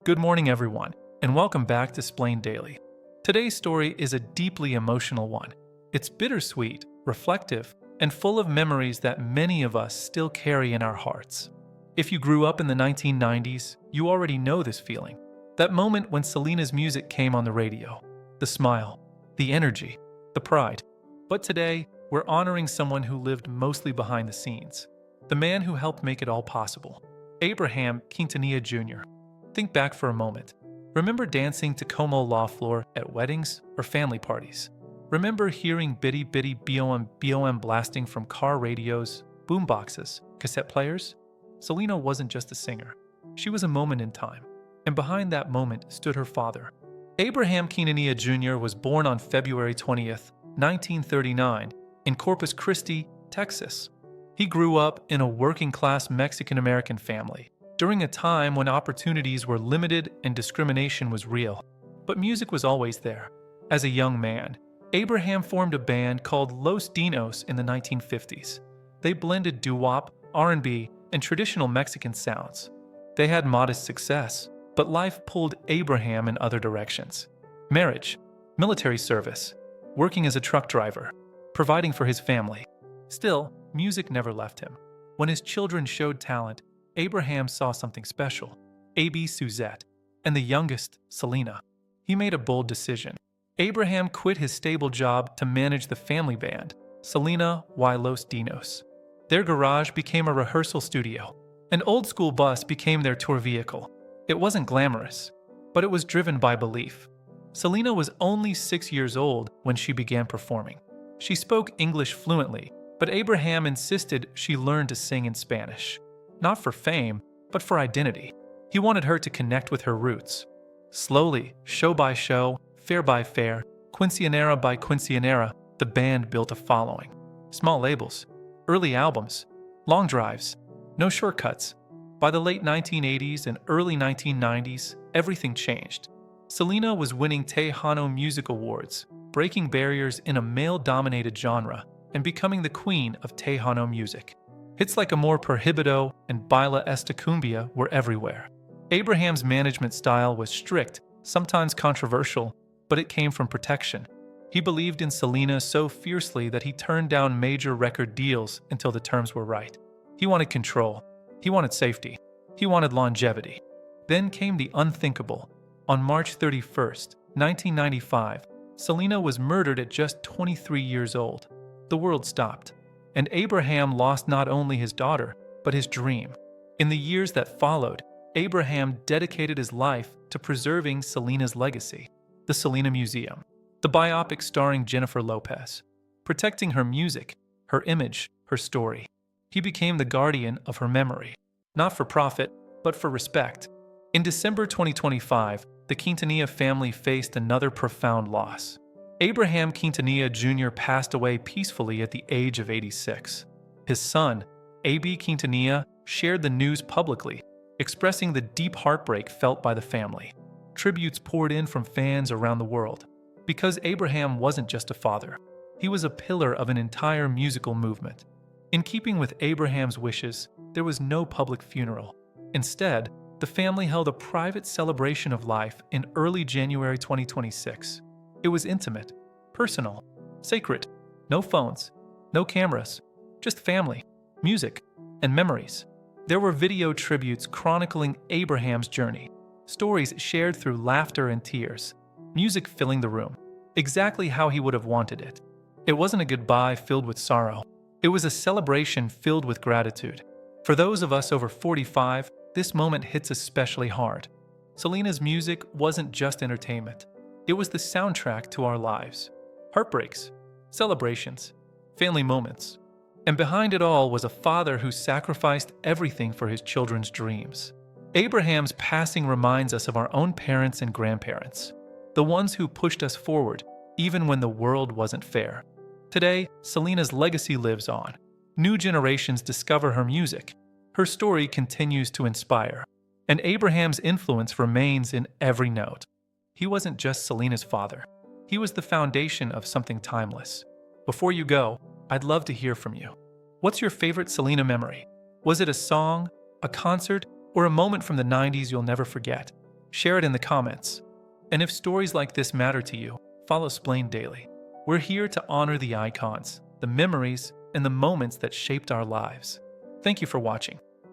Good morning, everyone, and welcome back to Xplained Daily. Today's story is a deeply emotional one. It's bittersweet, reflective, and full of memories that many of us still carry in our hearts. If you grew up in the 1990s, you already know this feeling. That moment when Selena's music came on the radio. The smile, the energy, the pride. But today, we're honoring someone who lived mostly behind the scenes. The man who helped make it all possible. Abraham Quintanilla Jr. Think back for a moment. Remember dancing to Como La Flor at weddings or family parties? Remember hearing Bitty Bitty BOM BOM blasting from car radios, boomboxes, cassette players? Selena wasn't just a singer. She was a moment in time. And behind that moment stood her father. Abraham Quintanilla Jr. was born on February 20th, 1939, in Corpus Christi, Texas. He grew up in a working-class Mexican-American family, during a time when opportunities were limited and discrimination was real. But music was always there. As a young man, Abraham formed a band called Los Dinos in the 1950s. They blended doo-wop, R&B, and traditional Mexican sounds. They had modest success, but life pulled Abraham in other directions. Marriage, military service, working as a truck driver, providing for his family. Still, music never left him. When his children showed talent, Abraham saw something special. A.B. Suzette, and the youngest, Selena. He made a bold decision. Abraham quit his stable job to manage the family band, Selena y Los Dinos. Their garage became a rehearsal studio. An old-school bus became their tour vehicle. It wasn't glamorous, but it was driven by belief. Selena was only 6 years old when she began performing. She spoke English fluently, but Abraham insisted she learn to sing in Spanish. Not for fame, but for identity. He wanted her to connect with her roots. Slowly, show by show, fair by fair, quinceañera by quinceañera, the band built a following. Small labels, early albums, long drives, no shortcuts. By the late 1980s and early 1990s, everything changed. Selena was winning Tejano Music Awards, breaking barriers in a male-dominated genre, and becoming the queen of Tejano music. Hits like Amor Prohibido and Baila Esta Cumbia were everywhere. Abraham's management style was strict, sometimes controversial, but it came from protection. He believed in Selena so fiercely that he turned down major record deals until the terms were right. He wanted control. He wanted safety. He wanted longevity. Then came the unthinkable. On March 31st, 1995, Selena was murdered at just 23 years old. The world stopped, and Abraham lost not only his daughter, but his dream. In the years that followed, Abraham dedicated his life to preserving Selena's legacy. The Selena Museum, the biopic starring Jennifer Lopez, protecting her music, her image, her story. He became the guardian of her memory, not for profit, but for respect. In December 2025, the Quintanilla family faced another profound loss. Abraham Quintanilla Jr. passed away peacefully at the age of 86. His son, A.B. Quintanilla, shared the news publicly, expressing the deep heartbreak felt by the family. Tributes poured in from fans around the world. Because Abraham wasn't just a father, he was a pillar of an entire musical movement. In keeping with Abraham's wishes, there was no public funeral. Instead, the family held a private celebration of life in early January 2026. It was intimate, personal, sacred. No phones, no cameras, just family, music, and memories. There were video tributes chronicling Abraham's journey, stories shared through laughter and tears, music filling the room, exactly how he would have wanted it. It wasn't a goodbye filled with sorrow. It was a celebration filled with gratitude. For those of us over 45, this moment hits especially hard. Selena's music wasn't just entertainment. It was the soundtrack to our lives. Heartbreaks, celebrations, family moments. And behind it all was a father who sacrificed everything for his children's dreams. Abraham's passing reminds us of our own parents and grandparents, the ones who pushed us forward, even when the world wasn't fair. Today, Selena's legacy lives on. New generations discover her music. Her story continues to inspire, and Abraham's influence remains in every note. He wasn't just Selena's father. He was the foundation of something timeless. Before you go, I'd love to hear from you. What's your favorite Selena memory? Was it a song, a concert, or a moment from the 90s you'll never forget? Share it in the comments. And if stories like this matter to you, follow Xplained daily. We're here to honor the icons, the memories, and the moments that shaped our lives. Thank you for watching.